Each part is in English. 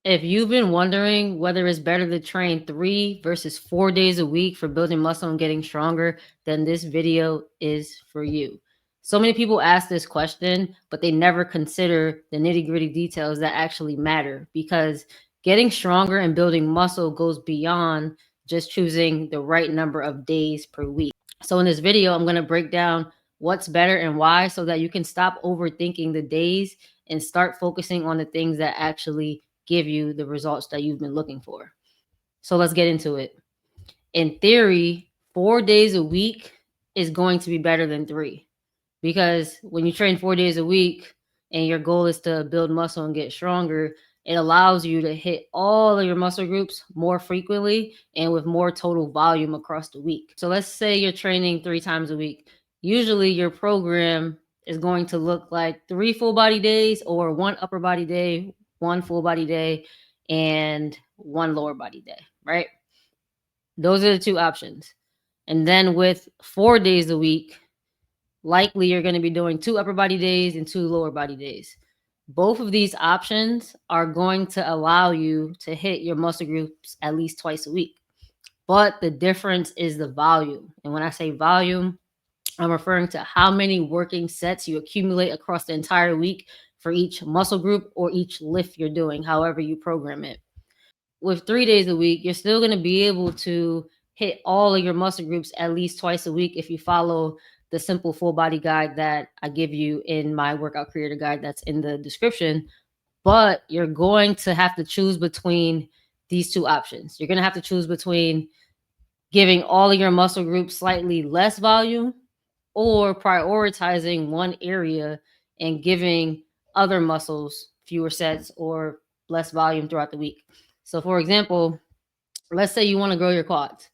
If you've been wondering whether it's better to train 3 versus 4 days a week for building muscle and getting stronger, then this video is for you. So many people ask this question, but they never consider the nitty gritty details that actually matter because getting stronger and building muscle goes beyond just choosing the right number of days per week. So, in this video, I'm going to break down what's better and why so that you can stop overthinking the days and start focusing on the things that actually give you the results that you've been looking for. So let's get into it. In theory, 4 days a week is going to be better than three because when you train 4 days a week and your goal is to build muscle and get stronger, it allows you to hit all of your muscle groups more frequently and with more total volume across the week. So let's say you're training 3 times a week. Usually your program is going to look like 3 full body days or 1 upper body day, 1 full body day, and 1 lower body day, right? Those are the two options. And then with 4 days a week, likely you're going to be doing 2 upper body days and 2 lower body days. Both of these options are going to allow you to hit your muscle groups at least twice a week. But the difference is the volume. And when I say volume, I'm referring to how many working sets you accumulate across the entire week for each muscle group or each lift you're doing, however you program it. With 3 days a week, you're still going to be able to hit all of your muscle groups at least twice a week if you follow the simple full body guide that I give you in my workout creator guide that's in the description. But you're going to have to choose between these two options. You're going to have to choose between giving all of your muscle groups slightly less volume or prioritizing one area and giving other muscles fewer sets or less volume throughout the week. So, for example, let's say you want to grow your quads.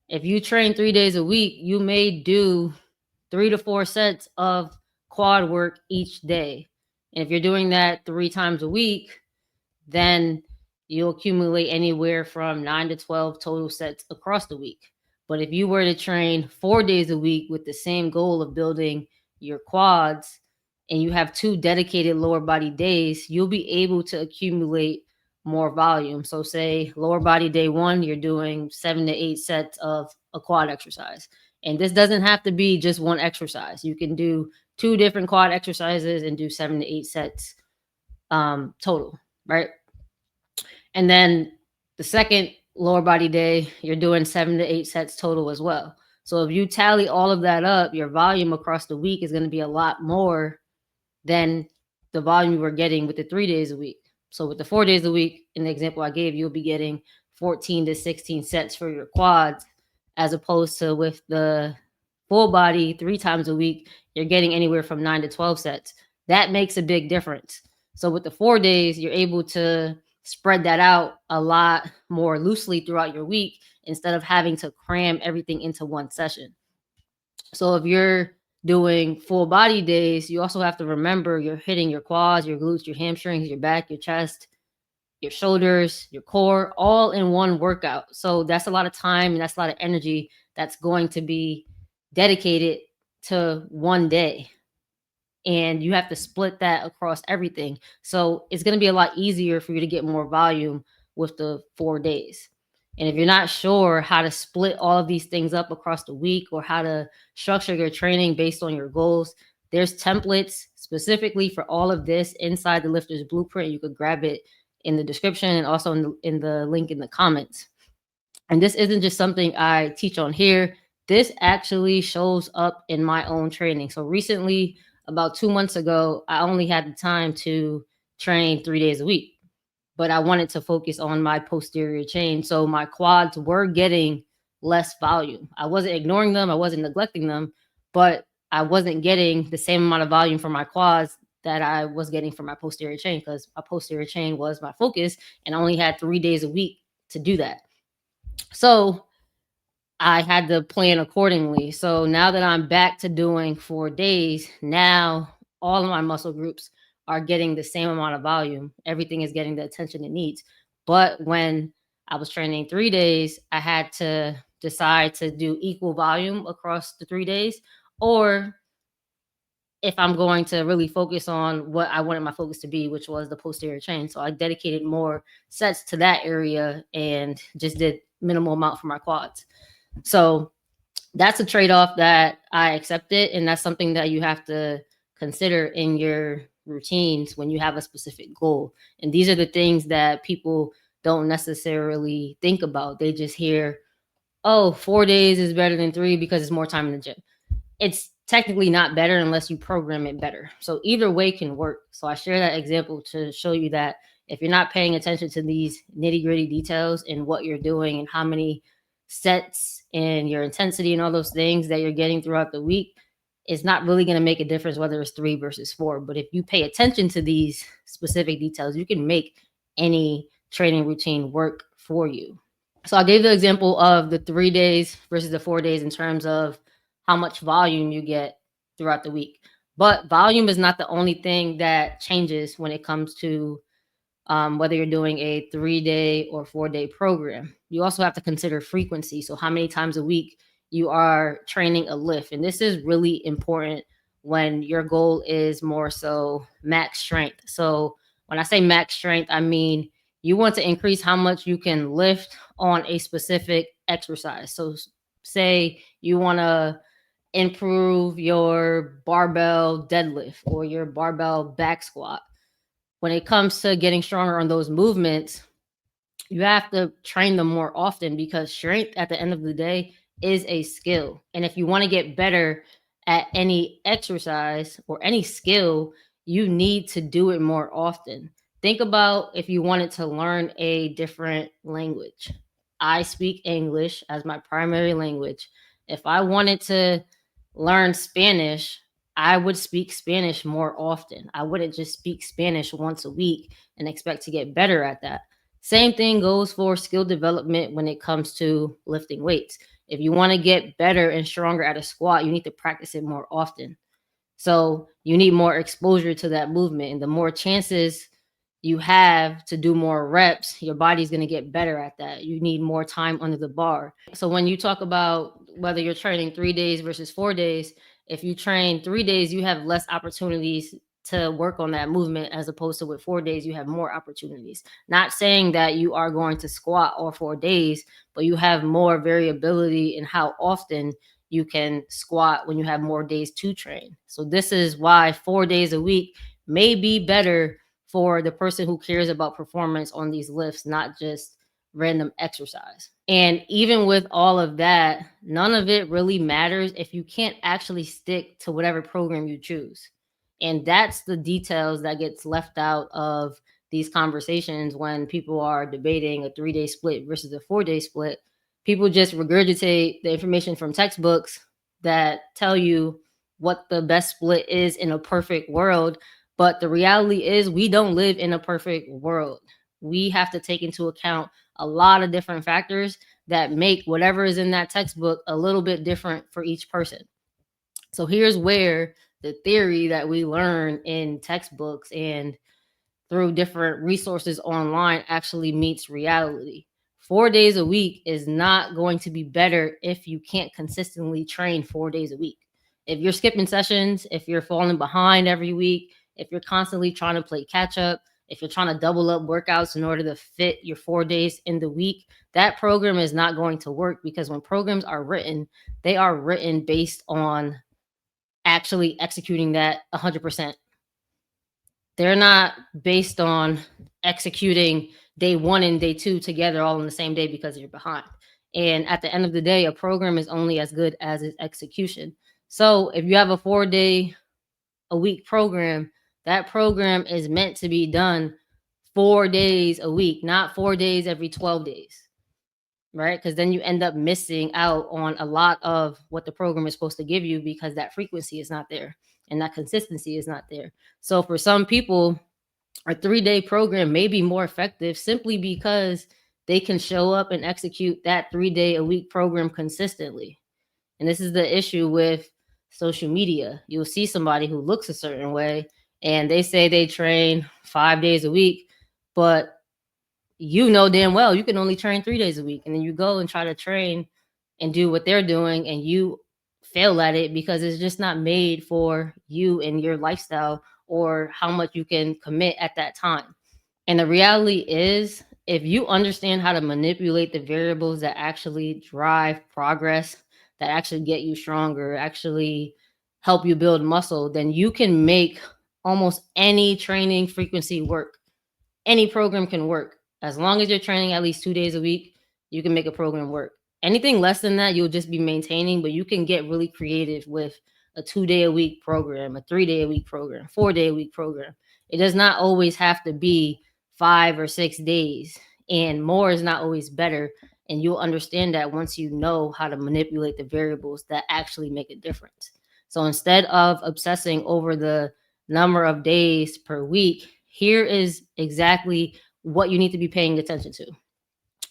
If you train 3 days a week, you may do 3 to 4 sets of quad work each day. And if you're doing that 3 times a week, then you'll accumulate anywhere from 9 to 12 total sets across the week. But if you were to train 4 days a week with the same goal of building your quads and you have 2 dedicated lower body days, you'll be able to accumulate more volume. So, say lower body day one, you're doing 7 to 8 sets of a quad exercise. And this doesn't have to be just one exercise. You can do 2 different quad exercises and do 7 to 8 sets total, right? And then the second lower body day, you're doing 7 to 8 sets total as well. So if you tally all of that up, your volume across the week is going to be a lot more than the volume you were getting with the 3 days a week. So with the 4 days a week, in the example I gave, you'll be getting 14 to 16 sets for your quads, as opposed to with the full body 3 times a week, you're getting anywhere from 9 to 12 sets. That makes a big difference. So with the 4 days, you're able to spread that out a lot more loosely throughout your week instead of having to cram everything into one session. So if you're doing full body days, you also have to remember you're hitting your quads, your glutes, your hamstrings, your back, your chest, your shoulders, your core, all in one workout. So that's a lot of time and that's a lot of energy that's going to be dedicated to one day. And you have to split that across everything. So it's going to be a lot easier for you to get more volume with the 4 days. And if you're not sure how to split all of these things up across the week or how to structure your training based on your goals, there's templates specifically for all of this inside the Lifter's Blueprint. You could grab it in the description and also in the link in the comments. And this isn't just something I teach on here. This actually shows up in my own training. So recently, about 2 months ago, I only had the time to train 3 days a week, but I wanted to focus on my posterior chain. So my quads were getting less volume. I wasn't ignoring them, I wasn't neglecting them, but I wasn't getting the same amount of volume from my quads that I was getting from my posterior chain because my posterior chain was my focus and I only had 3 days a week to do that. So I had to plan accordingly. So now that I'm back to doing 4 days, now all of my muscle groups are getting the same amount of volume. Everything is getting the attention it needs. But when I was training 3 days, I had to decide to do equal volume across the 3 days or if I'm going to really focus on what I wanted my focus to be, which was the posterior chain. So I dedicated more sets to that area and just did minimal amount for my quads. So that's a trade-off that I accepted, and that's something that you have to consider in your routines when you have a specific goal. And these are the things that people don't necessarily think about. They just hear, oh, 4 days is better than 3 because it's more time in the gym. It's technically not better unless you program it better. So either way can work. So I share that example to show you that if you're not paying attention to these nitty-gritty details in what you're doing and how many sets and your intensity and all those things that you're getting throughout the week, it's not really going to make a difference whether it's 3 versus 4. But if you pay attention to these specific details, you can make any training routine work for you. So I gave the example of the 3 days versus the 4 days in terms of how much volume you get throughout the week. But volume is not the only thing that changes when it comes to whether you're doing a 3 day or 4 day program. You also have to consider frequency. So, how many times a week you are training a lift. And this is really important when your goal is more so max strength. So, when I say max strength, I mean you want to increase how much you can lift on a specific exercise. So, say you want to improve your barbell deadlift or your barbell back squat. When it comes to getting stronger on those movements, you have to train them more often because strength at the end of the day is a skill. And if you want to get better at any exercise or any skill, you need to do it more often. Think about if you wanted to learn a different language. I speak English as my primary language. If I wanted to learn Spanish, I would speak Spanish more often. I wouldn't just speak Spanish once a week and expect to get better at that. Same thing goes for skill development when it comes to lifting weights. If you want to get better and stronger at a squat, you need to practice it more often. So you need more exposure to that movement. And the more chances you have to do more reps, your body's going to get better at that. You need more time under the bar. So when you talk about whether you're training 3 days versus 4 days, if you train 3 days, you have less opportunities to work on that movement as opposed to with 4 days, you have more opportunities. Not saying that you are going to squat all 4 days, but you have more variability in how often you can squat when you have more days to train. So this is why 4 days a week may be better for the person who cares about performance on these lifts, not just random exercise. And even with all of that, none of it really matters if you can't actually stick to whatever program you choose. And that's the details that gets left out of these conversations when people are debating a 3 day split versus a 4 day split. People just regurgitate the information from textbooks that tell you what the best split is in a perfect world. But the reality is, we don't live in a perfect world. We have to take into account a lot of different factors that make whatever is in that textbook a little bit different for each person. So here's where the theory that we learn in textbooks and through different resources online actually meets reality. 4 days a week is not going to be better if you can't consistently train 4 days a week. If you're skipping sessions, if you're falling behind every week, if you're constantly trying to play catch up, if you're trying to double up workouts in order to fit your 4 days in the week, that program is not going to work because when programs are written, they are written based on actually executing that 100%. They're not based on executing day one and day two together all in the same day because you're behind. And at the end of the day, a program is only as good as its execution. So if you have a 4 day a week program, that program is meant to be done 4 days a week, not 4 days every 12 days, right? Because then you end up missing out on a lot of what the program is supposed to give you because that frequency is not there and that consistency is not there. So for some people, a 3 day program may be more effective simply because they can show up and execute that 3 day a week program consistently. And this is the issue with social media. You'll see somebody who looks a certain way and they say they train 5 days a week, but you know damn well you can only train 3 days a week. And then you go and try to train and do what they're doing and you fail at it because it's just not made for you and your lifestyle or how much you can commit at that time. And the reality is, if you understand how to manipulate the variables that actually drive progress, that actually get you stronger, actually help you build muscle, then you can make almost any training frequency work. Any program can work. As long as you're training at least 2 days a week, you can make a program work. Anything less than that, you'll just be maintaining, but you can get really creative with a 2 day a week program, a 3 day a week program, 4 day a week program. It does not always have to be 5 or 6 days, and more is not always better. And you'll understand that once you know how to manipulate the variables that actually make a difference. So instead of obsessing over the number of days per week, here is exactly what you need to be paying attention to.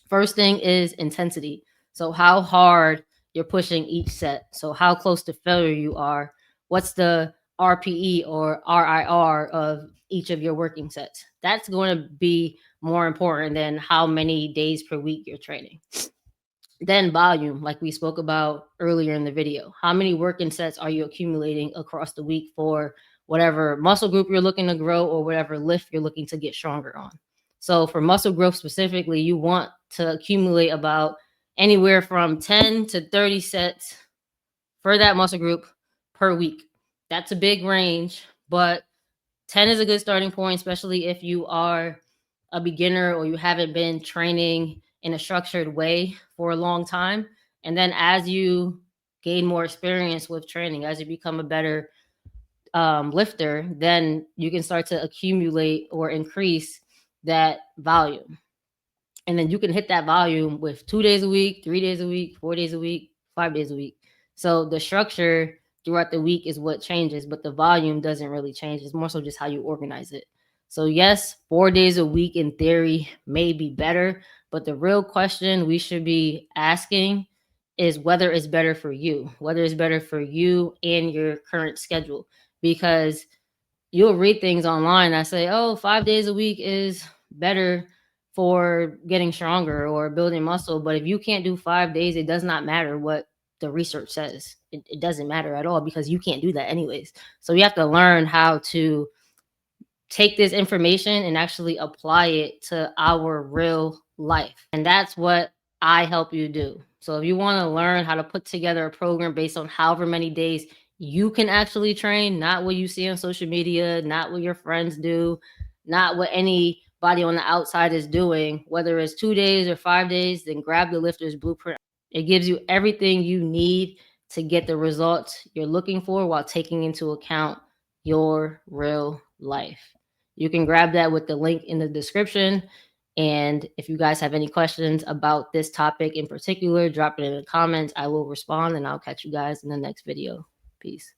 First thing is intensity. So, how hard you're pushing each set. So, how close to failure you are. What's the RPE or RIR of each of your working sets? That's going to be more important than how many days per week you're training. Then volume, like we spoke about earlier in the video. How many working sets are you accumulating across the week for whatever muscle group you're looking to grow or whatever lift you're looking to get stronger on? So for muscle growth specifically, you want to accumulate about anywhere from 10 to 30 sets for that muscle group per week. That's a big range, but 10 is a good starting point, especially if you are a beginner or you haven't been training in a structured way for a long time. And then as you gain more experience with training, as you become a better lifter, then you can start to accumulate or increase that volume. And then you can hit that volume with 2 days a week, 3 days a week, 4 days a week, 5 days a week. So the structure throughout the week is what changes, but the volume doesn't really change. It's more so just how you organize it. So, yes, 4 days a week in theory may be better, but the real question we should be asking is whether it's better for you, whether it's better for you and your current schedule. Because you'll read things online that say, oh, 5 days a week is better for getting stronger or building muscle. But if you can't do 5 days, it does not matter what the research says. It doesn't matter at all because you can't do that anyways. So you have to learn how to take this information and actually apply it to our real life. And that's what I help you do. So if you want to learn how to put together a program based on however many days you can actually train, not what you see on social media, not what your friends do, not what anybody on the outside is doing, whether it's 2 days or 5 days, then grab the Lifter's Blueprint. It gives you everything you need to get the results you're looking for while taking into account your real life. You can grab that with the link in the description. And if you guys have any questions about this topic in particular, drop it in the comments. I will respond and I'll catch you guys in the next video. Peace.